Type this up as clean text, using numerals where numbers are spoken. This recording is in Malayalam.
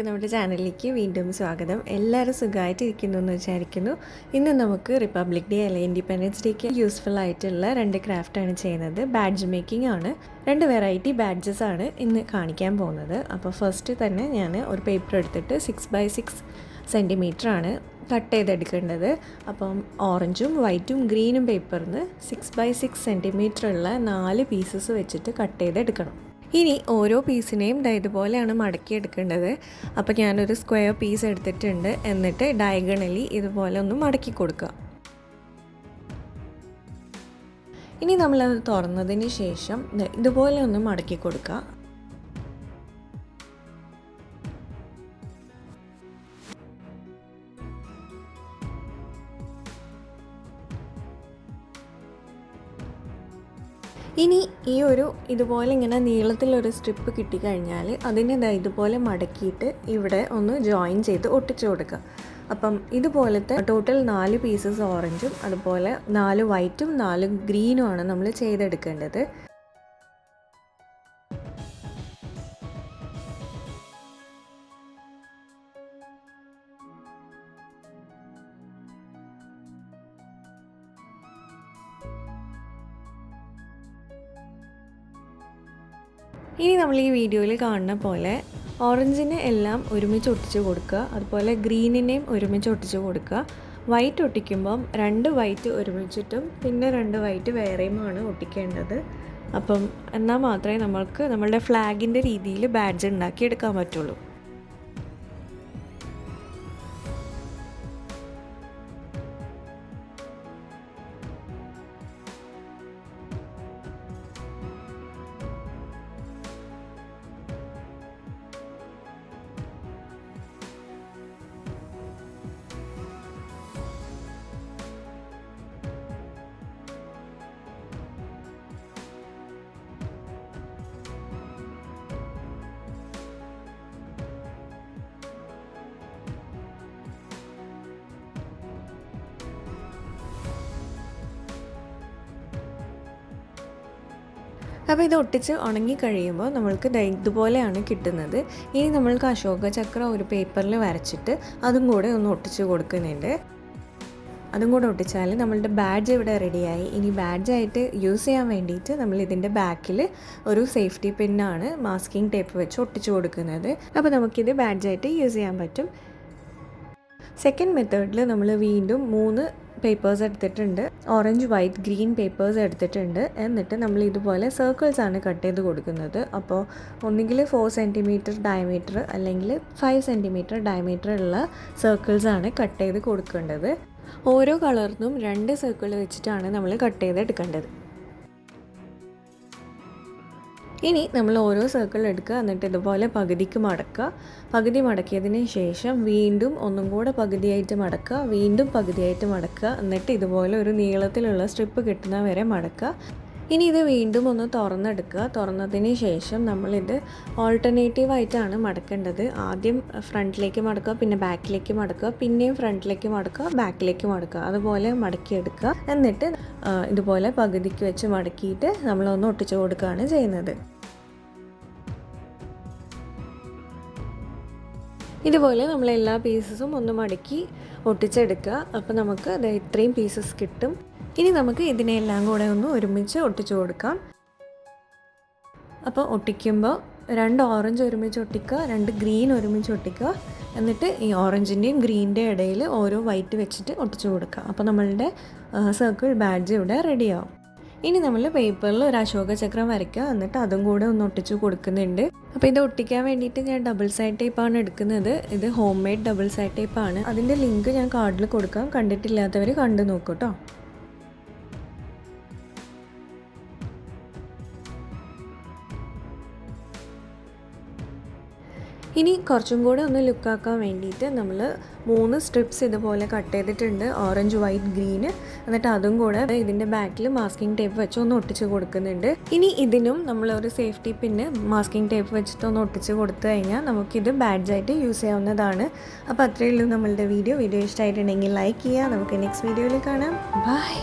എല്ലാവർക്കും നമ്മുടെ ചാനലിലേക്ക് വീണ്ടും സ്വാഗതം. എല്ലാവരും സുഖമായിട്ടിരിക്കുന്നു എന്ന് വിചാരിക്കുന്നു. ഇന്ന് നമുക്ക് റിപ്പബ്ലിക് ഡേ അല്ലെ ഇൻഡിപെൻഡൻസ് ഡേക്ക് യൂസ്ഫുൾ ആയിട്ടുള്ള 2 ക്രാഫ്റ്റാണ് ചെയ്യുന്നത്. ബാഡ്ജ് മേക്കിംഗ് ആണ്. 2 വെറൈറ്റി ബാഡ്ജസ് ആണ് ഇന്ന് കാണിക്കാൻ പോകുന്നത്. അപ്പോൾ ഫസ്റ്റ് തന്നെ ഞാൻ ഒരു പേപ്പർ എടുത്തിട്ട് 6x6 സെൻറ്റിമീറ്റർ ആണ് കട്ട് ചെയ്തെടുക്കേണ്ടത്. അപ്പം ഓറഞ്ചും വൈറ്റും ഗ്രീനും പേപ്പറിന് 6x6 സെൻറ്റിമീറ്റർ ഉള്ള 4 പീസസ് വെച്ചിട്ട് കട്ട് ചെയ്തെടുക്കണം. ഇനി ഓരോ പീസിനെയും ഇതുപോലെയാണ് മടക്കിയെടുക്കേണ്ടത്. അപ്പോൾ ഞാനൊരു സ്ക്വയർ പീസ് എടുത്തിട്ടുണ്ട്. എന്നിട്ട് ഡയഗണലി ഇതുപോലെ ഒന്ന് മടക്കി കൊടുക്കുക. ഇനി നമ്മളത് തുറന്നതിന് ശേഷം ഇതുപോലെ ഒന്ന് മടക്കി കൊടുക്കുക. ഇനി ഇതുപോലെ ഇങ്ങനെ നീളത്തിലൊരു സ്ട്രിപ്പ് കിട്ടിക്കഴിഞ്ഞാൽ അതിനെ ഇതുപോലെ മടക്കിയിട്ട് ഇവിടെ ഒന്ന് ജോയിൻ ചെയ്ത് ഒട്ടിച്ചു കൊടുക്കുക. അപ്പം ഇതുപോലത്തെ ടോട്ടൽ 4 പീസസ് ഓറഞ്ചും അതുപോലെ 4 വൈറ്റും 4 ഗ്രീനും ആണ് നമ്മൾ ചെയ്തെടുക്കേണ്ടത്. ഇനി നമ്മൾ ഈ വീഡിയോയിൽ കാണുന്ന പോലെ ഓറഞ്ചിനെ എല്ലാം ഒരുമിച്ച് ഒട്ടിച്ച് കൊടുക്കുക. അതുപോലെ ഗ്രീനിനെയും ഒരുമിച്ച് ഒട്ടിച്ച് കൊടുക്കുക. വൈറ്റ് ഒട്ടിക്കുമ്പം 2 വൈറ്റ് ഒരുമിച്ചിട്ടും പിന്നെ 2 വൈറ്റ് വേറെയുമാണ് ഒട്ടിക്കേണ്ടത്. അപ്പം എന്നാൽ മാത്രമേ നമ്മളുടെ ഫ്ലാഗിൻ്റെ രീതിയിൽ ബാഡ്ജ് ഉണ്ടാക്കിയെടുക്കാൻ പറ്റുള്ളൂ. അപ്പോൾ ഇത് ഒട്ടിച്ച് ഉണങ്ങി കഴിയുമ്പോൾ നമ്മൾക്ക് ഇതുപോലെയാണ് കിട്ടുന്നത്. ഇനി നമ്മൾക്ക് അശോക ചക്രം ഒരു പേപ്പറിൽ വരച്ചിട്ട് അതും കൂടെ ഒന്ന് ഒട്ടിച്ച് കൊടുക്കുന്നുണ്ട്. അതും കൂടെ ഒട്ടിച്ചാൽ നമ്മളുടെ ബാഡ്ജ് ഇവിടെ റെഡിയായി. ഇനി ബാഡ്ജായിട്ട് യൂസ് ചെയ്യാൻ വേണ്ടിയിട്ട് നമ്മൾ ഇതിൻ്റെ ബാക്കിൽ ഒരു സേഫ്റ്റി പിന്നാണ് മാസ്കിംഗ് ടേപ്പ് വെച്ച് ഒട്ടിച്ച് കൊടുക്കുന്നത്. അപ്പോൾ നമുക്കിത് ബാഡ്ജായിട്ട് യൂസ് ചെയ്യാൻ പറ്റും. സെക്കൻഡ് മെത്തേഡിൽ നമ്മൾ വീണ്ടും 3 പേപ്പേഴ്സ് എടുത്തിട്ടുണ്ട്. ഓറഞ്ച് വൈറ്റ് ഗ്രീൻ പേപ്പേഴ്സ് എടുത്തിട്ടുണ്ട്. എന്നിട്ട് നമ്മൾ ഇതുപോലെ സർക്കിൾസ് ആണ് കട്ട് ചെയ്ത് കൊടുക്കുന്നത്. അപ്പോൾ ഒന്നുകിൽ 4 സെൻറ്റിമീറ്റർ ഡയമീറ്റർ അല്ലെങ്കിൽ 5 സെൻറ്റിമീറ്റർ ഡയമീറ്റർ ഉള്ള സർക്കിൾസ് ആണ് കട്ട് ചെയ്ത് കൊടുക്കേണ്ടത്. ഓരോ കളറിനും 2 സർക്കിൾ വെച്ചിട്ടാണ് നമ്മൾ കട്ട് ചെയ്തെടുക്കേണ്ടത്. ഇനി നമ്മൾ ഓരോ സർക്കിൾ എടുക്കുക. എന്നിട്ട് ഇതുപോലെ പകുതിക്ക് മടക്കുക. പകുതി മടക്കിയതിന് ശേഷം വീണ്ടും ഒന്നും കൂടെ പകുതിയായിട്ട് മടക്കുക. വീണ്ടും പകുതിയായിട്ട് മടക്കുക. എന്നിട്ട് ഇതുപോലെ ഒരു നീളത്തിലുള്ള സ്ട്രിപ്പ് കിട്ടുന്ന വരെ മടക്കുക. ഇനി ഇത് വീണ്ടും ഒന്ന് തുറന്നെടുക്കുക. തുറന്നതിന് ശേഷം നമ്മളിത് ഓൾട്ടർനേറ്റീവായിട്ടാണ് മടക്കേണ്ടത്. ആദ്യം ഫ്രണ്ടിലേക്ക് മടക്കുക, പിന്നെ ബാക്കിലേക്ക് മടക്കുക, പിന്നെയും ഫ്രണ്ടിലേക്ക് മടക്കുക, ബാക്കിലേക്ക് മടക്കുക. അതുപോലെ മടക്കിയെടുക്കുക. എന്നിട്ട് ഇതുപോലെ പകുതിക്ക് വെച്ച് മടക്കിയിട്ട് നമ്മളൊന്ന് ഒട്ടിച്ചു കൊടുക്കുകയാണ് ചെയ്യുന്നത്. ഇതുപോലെ നമ്മൾ എല്ലാ പീസസും ഒന്ന് മടക്കി ഒട്ടിച്ചെടുക്കുക. അപ്പോൾ നമുക്ക് ഇത്രയും പീസസ് കിട്ടും. ഇനി നമുക്ക് ഇതിനെല്ലാം കൂടെ ഒന്ന് ഒരുമിച്ച് ഒട്ടിച്ചു കൊടുക്കാം. അപ്പോൾ ഒട്ടിക്കുമ്പോൾ 2 ഓറഞ്ച് ഒരുമിച്ച് ഒട്ടിക്കുക, 2 ഗ്രീൻ ഒരുമിച്ച് ഒട്ടിക്കുക. എന്നിട്ട് ഈ ഓറഞ്ചിൻ്റെയും ഗ്രീനിൻ്റെയും ഇടയിൽ ഓരോ വൈറ്റ് വെച്ചിട്ട് ഒട്ടിച്ചു കൊടുക്കുക. അപ്പോൾ നമ്മളുടെ സർക്കിൾ ബാഡ്ജ് ഇവിടെ റെഡിയാവും. ഇനി നമ്മൾ പേപ്പറിൽ ഒരു അശോക ചക്രം വരയ്ക്കുക. എന്നിട്ട് അതും കൂടെ ഒന്ന് ഒട്ടിച്ച് കൊടുക്കുന്നുണ്ട്. അപ്പോൾ ഇത് ഒട്ടിക്കാൻ വേണ്ടിയിട്ട് ഞാൻ ഡബിൾ സൈഡ് ടേപ്പാണ് എടുക്കുന്നത്. ഇത് ഹോം മെയ്ഡ് ഡബിൾ സൈഡ് ടേപ്പാണ്. അതിൻ്റെ ലിങ്ക് ഞാൻ കാർഡിൽ കൊടുക്കാം. കണ്ടിട്ടില്ലാത്തവർ കണ്ടു നോക്കൂ കേട്ടോ. ഇനി കുറച്ചും കൂടെ ഒന്ന് ലുക്കാക്കാൻ വേണ്ടിയിട്ട് നമ്മൾ 3 സ്ട്രിപ്സ് ഇതുപോലെ കട്ട് ചെയ്തിട്ടുണ്ട്. Orange white green. എന്നിട്ട് അതും കൂടെ ഇതിൻ്റെ ബാക്കിൽ മാസ്കിംഗ് ടേപ്പ് വെച്ച് ഒന്ന് ഒട്ടിച്ച് കൊടുക്കുന്നുണ്ട്. ഇനി ഇതിനും നമ്മൾ ഒരു സേഫ്റ്റി പിന്ന് മാസ്കിംഗ് ടേപ്പ് വെച്ചിട്ട് ഒന്ന് ഒട്ടിച്ച് കൊടുത്തു കഴിഞ്ഞാൽ നമുക്കിത് ബാഡ്ജായിട്ട് യൂസ് ചെയ്യാവുന്നതാണ്. അപ്പോൾ അത്രയേ ഉള്ളൂ നമ്മളുടെ വീഡിയോ ഇഷ്ടമായിട്ടുണ്ടെങ്കിൽ ലൈക്ക് ചെയ്യുക. നമുക്ക് നെക്സ്റ്റ് വീഡിയോയിൽ കാണാം. ബൈ.